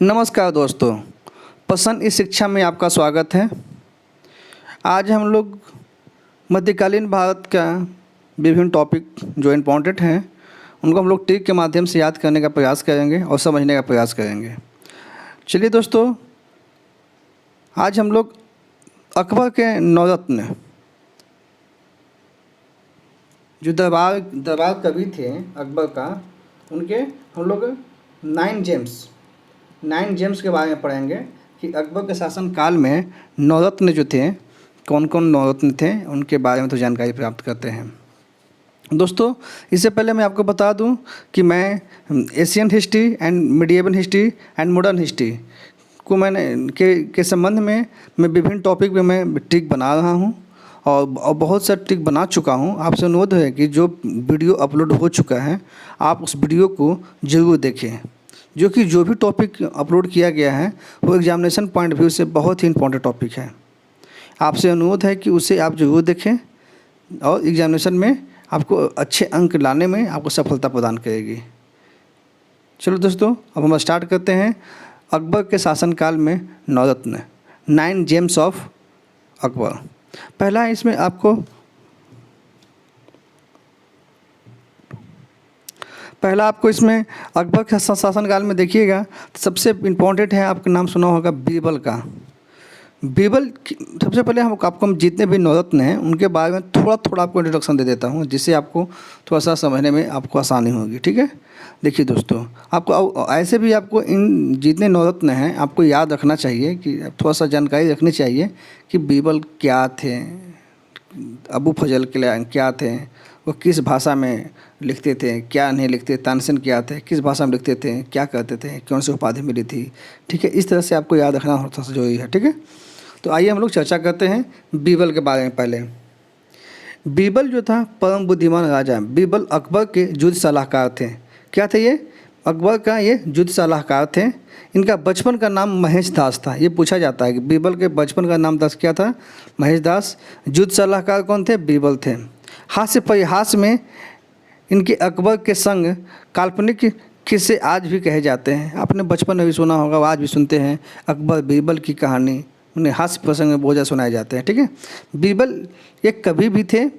नमस्कार दोस्तों, पसंद इस शिक्षा में आपका स्वागत है। आज हम लोग मध्यकालीन भारत का विभिन्न टॉपिक जो इम्पोर्टेंट हैं उनको हम लोग ट्रिक के माध्यम से याद करने का प्रयास करेंगे और समझने का प्रयास करेंगे। चलिए दोस्तों, आज हम लोग अकबर के नवरत्न जो दरबार कवि थे अकबर का, उनके हम लोग 9 जेम्स के बारे में पढ़ेंगे कि अकबर के शासन काल में नवरत्न जो थे, कौन कौन नवरत्न थे उनके बारे में तो जानकारी प्राप्त करते हैं। दोस्तों, इससे पहले मैं आपको बता दूं कि मैं Asian history and medieval history and modern history को के संबंध में मैं विभिन्न टॉपिक में मैं ट्रिक बना रहा हूं और बहुत सारे ट्रिक बना चुका हूं। आपसे अनुरोध है कि जो वीडियो अपलोड हो चुका है आप उस वीडियो को ज़रूर देखें, जो भी टॉपिक अपलोड किया गया है वो एग्जामिनेशन पॉइंट व्यू से बहुत ही इंपॉर्टेंट टॉपिक है। आपसे अनुरोध है कि उसे आप ज़रूर देखें और एग्जामिनेशन में आपको अच्छे अंक लाने में आपको सफलता प्रदान करेगी। चलो दोस्तों, अब हम स्टार्ट करते हैं। अकबर के शासनकाल में नवरत्न 9 जेम्स ऑफ अकबर। पहला इसमें आपको इसमें अकबर के शासनकाल में देखिएगा तो सबसे इम्पोर्टेंट है, आपका नाम सुना होगा बीरबल का। बीरबल सबसे पहले आपको जितने भी नवरत्न हैं उनके बारे में थोड़ा आपको इंट्रोडक्शन दे देता हूँ, जिससे आपको थोड़ा सा समझने में आपको आसानी होगी। ठीक है, देखिए दोस्तों, आपको ऐसे भी आपको इन जितने नवरत्न हैं आपको याद रखना चाहिए कि थोड़ा सा जानकारी रखनी चाहिए कि बीरबल क्या थे, अबू फजल क्या थे, वो किस भाषा में लिखते थे, क्या नहीं लिखते, तानसेन क्या थे, किस भाषा में लिखते थे, क्या करते थे, कौन सी उपाधि मिली थी। ठीक है, इस तरह से आपको याद रखना थोड़ा सा जरूरी है। ठीक है, तो आइए हम लोग चर्चा करते हैं बीरबल के बारे में। पहले बीरबल जो था परम बुद्धिमान राजा। बीरबल अकबर के युद्ध सलाहकार थे। क्या थे ये? अकबर का ये युद्ध सलाहकार थे। इनका बचपन का नाम महेश दास था। ये पूछा जाता है कि बीरबल के बचपन का नाम क्या था? महेश दास। युद्ध सलाहकार कौन थे? बीरबल थे। हास्य परिहास में इनके अकबर के संग काल्पनिक किस्से आज भी कहे जाते हैं। आपने बचपन में भी सुना होगा, आज भी सुनते हैं अकबर बीरबल की कहानी, उन्हें हास्य प्रसंग में बहुत ज़्यादा सुनाए जाते हैं। ठीक है, बीरबल एक कवि भी थे।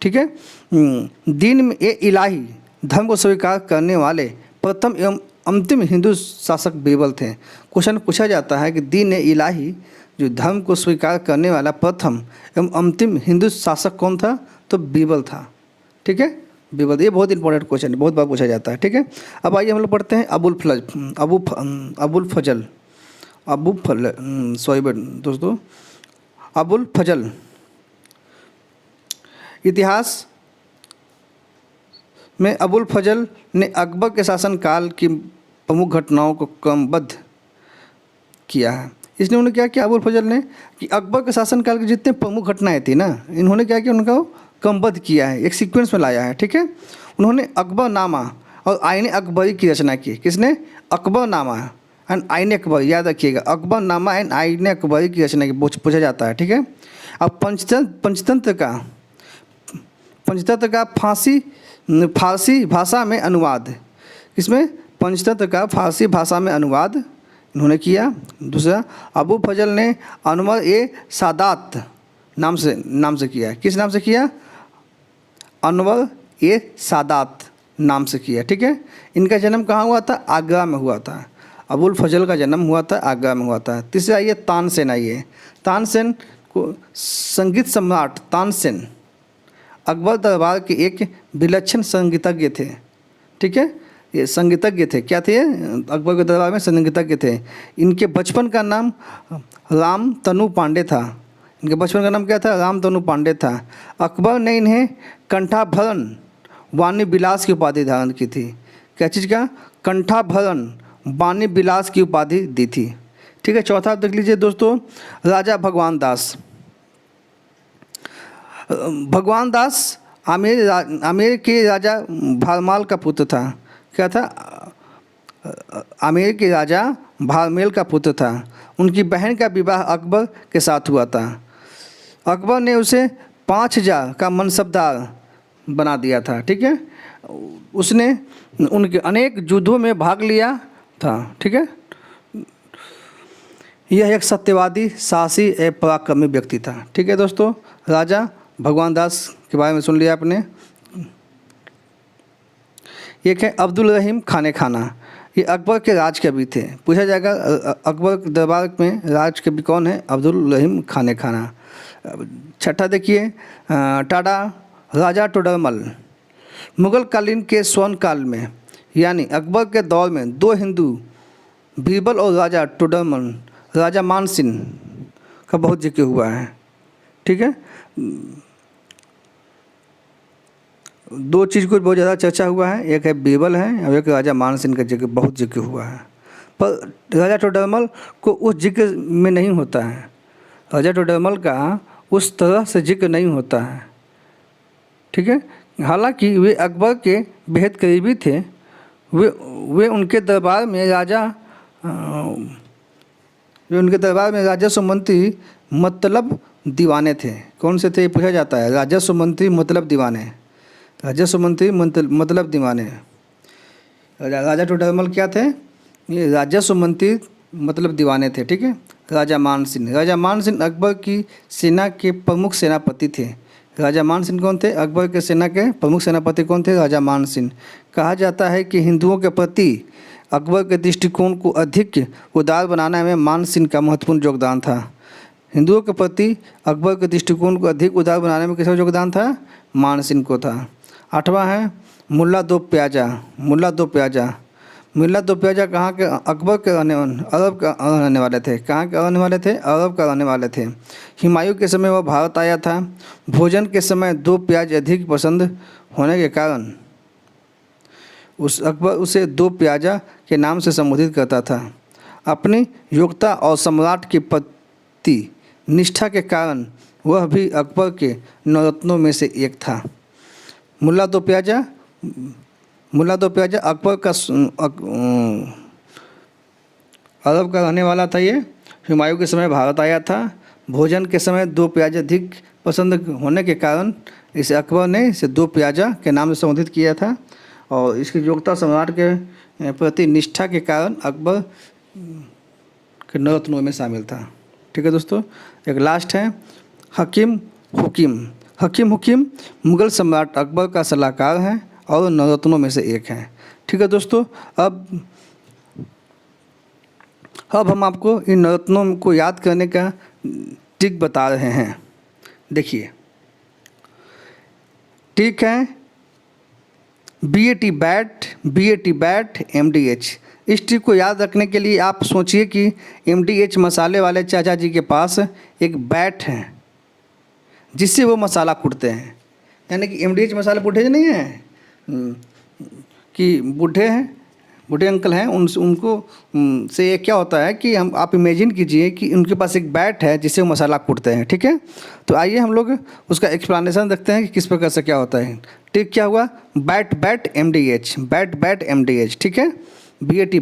ठीक है, दीन में ये इलाही धर्म को स्वीकार करने वाले प्रथम एवं अंतिम हिंदू शासक बीरबल थे। क्वेश्चन पूछा जाता है कि दीन ए इलाही जो धर्म को स्वीकार करने वाला प्रथम एवं अंतिम हिंदू शासक कौन था? तो बीरबल था। ठीक है, बीरबल। ये बहुत इंपॉर्टेंट क्वेश्चन है, बहुत बार पूछा जाता है। ठीक है, अब आइए हम लोग पढ़ते हैं अबुल फजल। इतिहास में अबुल फजल ने अकबर के शासनकाल की प्रमुख घटनाओं को क्रमबद्ध किया है। इसने उन्होंने क्या किया अबुल फजल ने कि अकबर के शासनकाल की जितने प्रमुख घटनाएं थी ना, इन्होंने क्या किया, उनका क्रमबद्ध किया है, एक सीक्वेंस में लाया है। ठीक है, उन्होंने अकबरनामा और आईने अकबरी की रचना की। किसने? अकबरनामा एंड आईने अकबरी, याद रखिएगा, अकबरनामा एंड आईने अकबरी की रचना की पूछा जाता है। ठीक है, अब पंचतंत्र का फारसी भाषा में अनुवाद। इसमें पंचतंत्र का फारसी भाषा में अनुवाद इन्होंने किया। दूसरा, अबू फजल ने अनवर ए सादात नाम से किया। किस नाम से किया? अनवर ए सादात नाम से किया। ठीक है, इनका जन्म कहाँ हुआ था? आगरा में हुआ था। अबुल फजल का जन्म हुआ था आगरा में हुआ था। तीसरा आइए तानसेन। तानसेन को संगीत सम्राट तानसेन अकबर दरबार के एक विलक्षण संगीतज्ञ थे। ठीक है, ये संगीतज्ञ थे। क्या थे? अकबर के दरबार में संगीतज्ञ थे। इनके बचपन का नाम राम तनु पांडे था। इनके बचपन का नाम क्या था? राम तनु पांडे था। अकबर ने इन्हें कंठाभरण वाणी विलास की उपाधि धारण की थी। क्या चीज़ का? कंठाभरण वाणी विलास की उपाधि दी थी। ठीक है, चौथा देख लीजिए दोस्तों, राजा भगवान दास। भगवान दास आमेर के राजा भारमाल का पुत्र था। क्या था? आमेर के राजा भारमेल का पुत्र था। उनकी बहन का विवाह अकबर के साथ हुआ था। अकबर ने उसे 5000 का मनसबदार बना दिया था। ठीक है, उसने उनके अनेक युद्धों में भाग लिया था। ठीक है, यह एक सत्यवादी, साहसी एवं पराक्रमी व्यक्ति था। ठीक है दोस्तों, राजा भगवान दास के बारे में सुन लिया आपने। एक है अब्दुल रहीम खाने खाना, ये अकबर के राज कवि थे। पूछा जाएगा अकबर के दरबार में राज कवि कौन है? अब्दुल रहीम खाने खाना। छठा देखिए, टाडा राजा टोडरमल। मुगल कालीन के स्वर्ण काल में यानी अकबर के दौर में दो हिंदू, बीरबल और राजा टोडरमल, राजा मानसिंह का बहुत जिक्र हुआ है। ठीक है, दो चीज़ को बहुत ज़्यादा चर्चा हुआ है, एक है बीरबल है और एक राजा मानसिंह का जिक्र बहुत जिक्र हुआ है। पर राजा टोडरमल को उस जिक्र में नहीं होता है, राजा टोडरमल का उस तरह से जिक्र नहीं होता है। ठीक है, हालांकि वे अकबर के बेहद करीबी थे। वे उनके दरबार में राजस्व मंत्री मतलब दीवाने थे। कौन से थे ये पूछा जाता है, राजस्व मंत्री मतलब दीवाने, राजस्व मंत्री मतलब दीवाने। राजा टोडरमल क्या थे? ये राजस्व मंत्री मतलब दीवाने थे। ठीक है, राजा मानसिंह अकबर की सेना के प्रमुख सेनापति थे। राजा मानसिंह कौन थे? अकबर के सेना के प्रमुख सेनापति कौन थे? राजा मानसिंह। कहा जाता है कि हिंदुओं के प्रति अकबर के दृष्टिकोण को अधिक उदार बनाने में मानसिंह का महत्वपूर्ण योगदान था। हिंदुओं के प्रति अकबर के दृष्टिकोण को अधिक उदार बनाने में किसका योगदान था? मानसिंह को था। आठवां है मुल्ला दो प्याजा। मुल्ला दो प्याजा कहाँ के? अकबर के अरब का रहने वाले थे। कहाँ के रहने वाले थे? अरब का रहने वाले थे। हुमायूं के समय वह भारत आया था। भोजन के समय दो प्याज अधिक पसंद होने के कारण अकबर उसे दो प्याजा के नाम से संबोधित करता था। अपनी योग्यता और सम्राट के प्रति निष्ठा के कारण वह भी अकबर के नवरत्नों में से एक था। मुल्ला दो प्याजा अकबर का अरब का रहने वाला था। ये हुमायूं के समय भारत आया था। भोजन के समय दो प्याजा अधिक पसंद होने के कारण इसे अकबर ने इसे दो प्याजा के नाम से संबोधित किया था और इसकी योग्यता सम्राट के प्रति निष्ठा के कारण अकबर के नवरत्नों में शामिल था। ठीक है दोस्तों, एक लास्ट है हकीम हुकीम मुगल सम्राट अकबर का सलाहकार है और नवरत्नों में से एक है। ठीक है दोस्तों, अब हम आपको इन नवरत्नों को याद करने का ट्रिक बता रहे हैं। देखिए, ठीक है, BAT बैट MDH। इस ट्रिक को याद रखने के लिए आप सोचिए कि MDH मसाले वाले चाचा जी के पास एक बैट है जिससे वो मसाला कूटते हैं। यानी कि MDH मसाला बूढ़े नहीं हैं कि बूढ़े अंकल हैं, उनको से ये क्या होता है कि आप इमेजिन कीजिए कि उनके पास एक बैट है जिससे वो मसाला कूटते हैं। ठीक है, तो आइए हम लोग उसका एक्सप्लेनेशन देखते हैं कि किस प्रकार से क्या होता है। ठीक, क्या हुआ? Bat MDH। ठीक है, BAT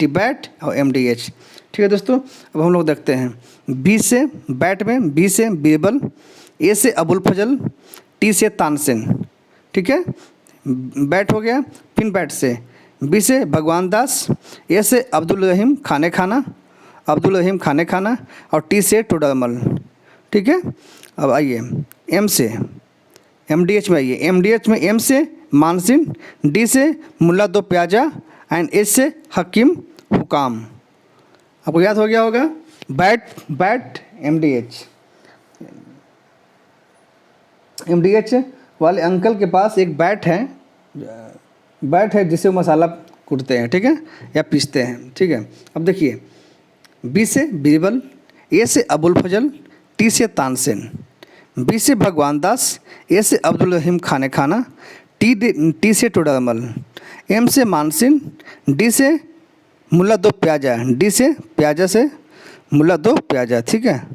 बैट और MDH। ठीक है दोस्तों, अब हम लोग देखते हैं। B से बैट में B से बीरबल, A से अबुल फजल, T से तानसेन। ठीक है, बैट हो गया। फिर बैट से B से भगवान दास, A से अब्दुल रहीम खाने खाना और T से टोडरमल। ठीक है, अब आइए M से MDH में आइए। MDH में M से मानसिंह, D से मुल्ला दो प्याजा एंड H से हकीम हुकाम। आपको याद हो गया होगा, बैट MDH वाले अंकल के पास एक बैट है जिससे वो मसाला कूटते हैं। ठीक है, या पीसते हैं। ठीक है, अब देखिए, B से बीरबल, A से अबुल फजल, T से तानसेन, B से भगवान दास, A से अब्दुल रहीम खाना, T से टोडरमल, M से मानसिंह, D से मुल्ला दो प्याजा, D से प्याजा से मुल्ला दो प्याजा। ठीक है,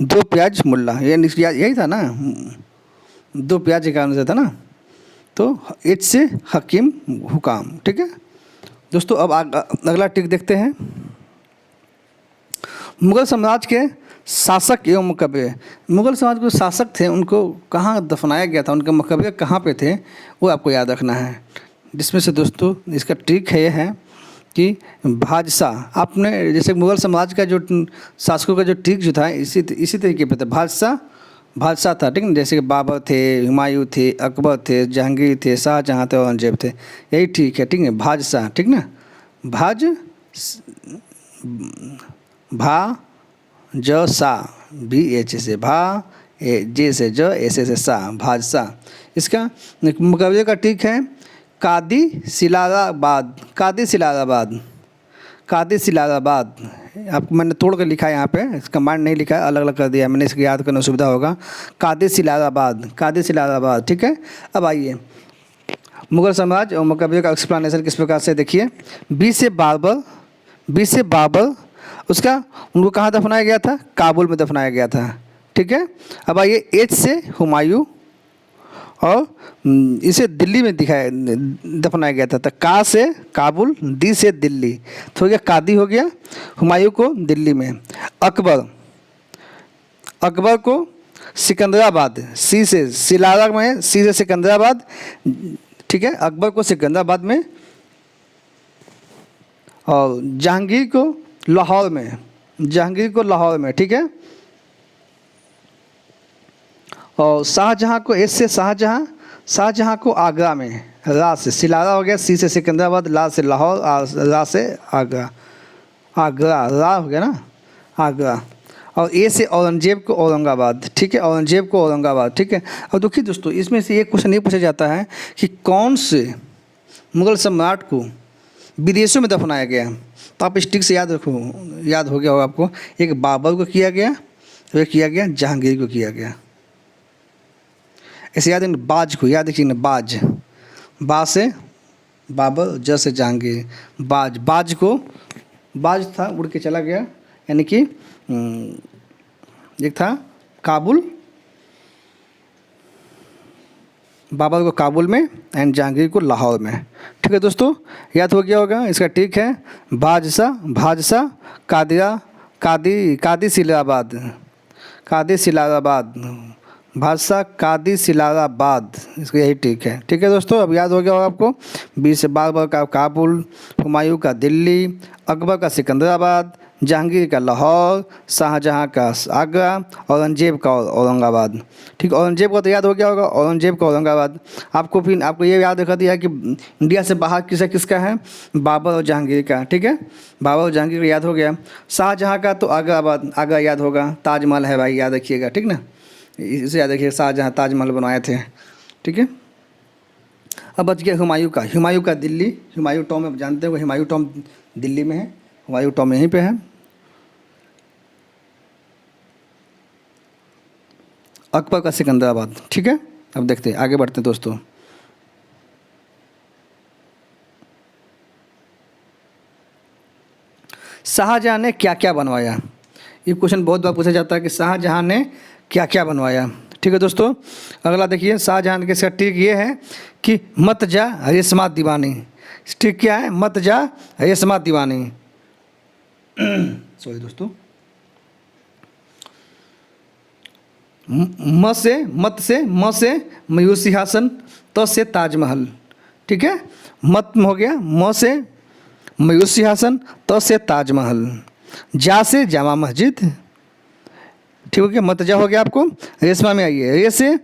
दो प्याज मुल्ला, यही था ना, दो प्याज के कारण से था ना। तो H से हकीम हुकाम। ठीक है दोस्तों, अब अगला ट्रिक देखते हैं। मुगल साम्राज्य के शासक एवं मकबरे। मुगल समाज के शासक थे, उनको कहाँ दफनाया गया था, उनके मकबरे कहाँ पे थे, वो आपको याद रखना है। जिसमें से दोस्तों इसका ट्रिक है, ये है कि बादशाह, आपने जैसे मुग़ल साम्राज्य का जो शासकों का जो ट्रिक जो था इसी तरीके पे था। बादशाह था, ठीक है। जैसे कि बाबर थे, हुमायूं थे, अकबर थे, जहांगीर थे, शाहजहाँ थे, औरंगजेब थे, यही ठीक है, ठीक है। बादशाह, ठीक ना। भाज भा ज सा, भी एच से भा, जे से ज, ऐसे से सा, बादशाह। इसका मुकाबले का ट्रिक है कादी सिलाराबाद, कादी सिलाराबाद, कादी सिलाराबाद। आपको मैंने तोड़ कर लिखा है यहाँ पे, कमांड नहीं लिखा है, अलग अलग कर दिया मैंने, इसको याद करने में सुविधा होगा। कादी सिलाराबाद, कादी सिलाराबाद, ठीक है। अब आइए मुग़ल साम्राज्य और मुकबरे का एक्सप्लेनेशन किस प्रकार से देखिए। बी से बाबर, उसका उनको कहाँ दफनाया गया था? काबुल में दफनाया गया था, ठीक है। अब आइए एच से हुमायूं, और इसे दिल्ली में दफनाया गया था। तो का से काबुल, दी से दिल्ली, तो हो गया कादी हो गया। हुमायूं को दिल्ली में। अकबर को सिकंदराबाद, सी से सिलारा में, सी से सिकंदराबाद, ठीक है। अकबर को सिकंदराबाद में, और जहांगीर को लाहौर में, ठीक है। और शाहजहाँ को एस से शाहजहाँ को आगरा में, रा से सिलारा हो गया, सी से सिकंदराबाद, ला से लाहौर, रा से आगरा, रा हो गया ना, आगरा। और ए से औरंगजेब को औरंगाबाद, ठीक है, औरंगजेब को औरंगाबाद, ठीक है। और देखिए दोस्तों, इसमें से एक क्वेश्चन ये पूछा जाता है कि कौन से मुग़ल सम्राट को विदेशों में दफनाया गया। तो आप इस ट्रिक से याद हो गया होगा आपको। एक बाबर को किया गया, तो एक किया गया जहांगीर को किया गया। ऐसे याद है, बाज को याद रखिए ना, बा से बाबर, ज से जहांगीर, बाज था, उड़ के चला गया, यानी कि एक था काबुल, बाबर को काबुल में एंड जहांगीर को लाहौर में, ठीक है दोस्तों। याद हो गया होगा। इसका ट्रिक है बादशाह, कादी सिलाराबाद, बादशाह कादी सिलाराबाद, इसका यही ट्रिक है, ठीक है दोस्तों। अब याद हो गया होगा आपको। बी से बाबर का काबुल, हुमायूं का दिल्ली, अकबर का सिकंदराबाद, जहांगीर का लाहौर, शाहजहाँ का आगरा, औरंगजेब का औरंगाबाद, ठीक। औरंगजेब का तो याद हो गया होगा, औरंगजेब का औरंगाबाद। आपको ये याद रखा दिया कि इंडिया से बाहर किसका है? बाबर और जहांगीर का, ठीक है। बाबर और जहांगीर का याद हो गया। शाहजहाँ का तो आगरा याद होगा। ताजमहल है भाई, याद रखिएगा, ठीक ना। इसे याद रखिए, शाहजहाँ ताजमहल बनवाए थे, ठीक है। अब बच गया हुमायूं का दिल्ली, हुमायूं टॉम आप जानते हो, हुमायूं टॉम दिल्ली में है, हुमायूं टॉम यहीं पे है। अकबर का सिकंदराबाद, ठीक है। अब देखते हैं, आगे बढ़ते हैं दोस्तों। शाहजहाँ ने क्या क्या बनवाया? ये क्वेश्चन बहुत बार पूछा जाता है कि शाहजहाँ ने क्या क्या बनवाया, ठीक है दोस्तों। अगला देखिए, शाहजहाँ के इसका ट्रिक ये है कि मत जा रेशमा दीवानी। ट्रिक क्या है? मत जा रेशमा दीवानी। सॉरी दोस्तों, म से मयूर सिंहासन, त से ताजमहल, ठीक है। मत हो गया, म से मयूर सिंहासन, त से ताजमहल, जा से जामा मस्जिद, ठीक हो गया। मतजा हो गया आपको। रेशमा में आइए, रे से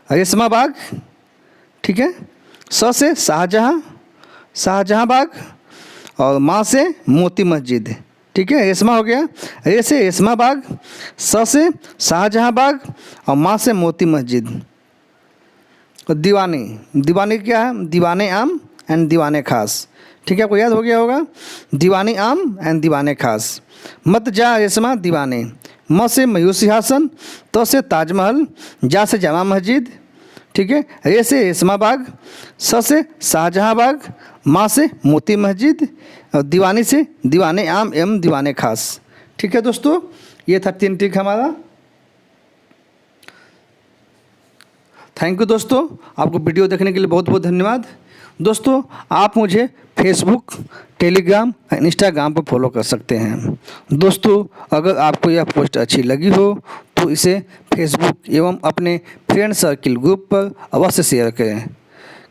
रेशमा बाग, ठीक है। स से शाहजहाँ बाग, और माँ से मोती मस्जिद, ठीक है। रेशमा हो गया। रे से रेशमा बाग, स से शाहजहाँ बाग, और माँ से मोती मस्जिद। और दीवानी क्या है? दीवाने आम एंड दीवाने खास, ठीक है। आपको याद हो गया होगा, दीवानी आम एंड दीवाने खास। मत जा रेशमा दीवाने, म से मयूर सिंहासन, त से ताजमहल, जा से जामा मस्जिद, ठीक है। रे से रेशमा बाग, स से शाहजहाँ बाग, माँ से मोती मस्जिद, और दीवानी से दीवाने आम एवं दीवाने खास, ठीक है दोस्तों। ये था 3 ट्रिक हमारा। थैंक यू दोस्तों, आपको वीडियो देखने के लिए बहुत बहुत धन्यवाद। दोस्तों, आप मुझे फेसबुक, टेलीग्राम, इंस्टाग्राम पर फॉलो कर सकते हैं। दोस्तों, अगर आपको यह पोस्ट अच्छी लगी हो तो इसे फेसबुक एवं अपने फ्रेंड सर्किल ग्रुप पर अवश्य शेयर करें।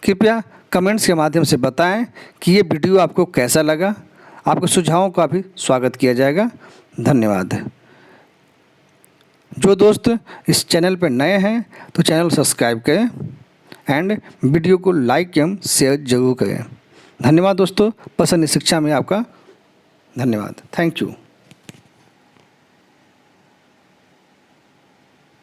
कृपया कमेंट्स के माध्यम से बताएं कि ये वीडियो आपको कैसा लगा। आपके सुझावों का भी स्वागत किया जाएगा। धन्यवाद। जो दोस्त इस चैनल पर नए हैं तो चैनल सब्सक्राइब करें एंड वीडियो को लाइक एवं शेयर जरूर करें। धन्यवाद दोस्तों। पसंद शिक्षा में आपका धन्यवाद। Thank you.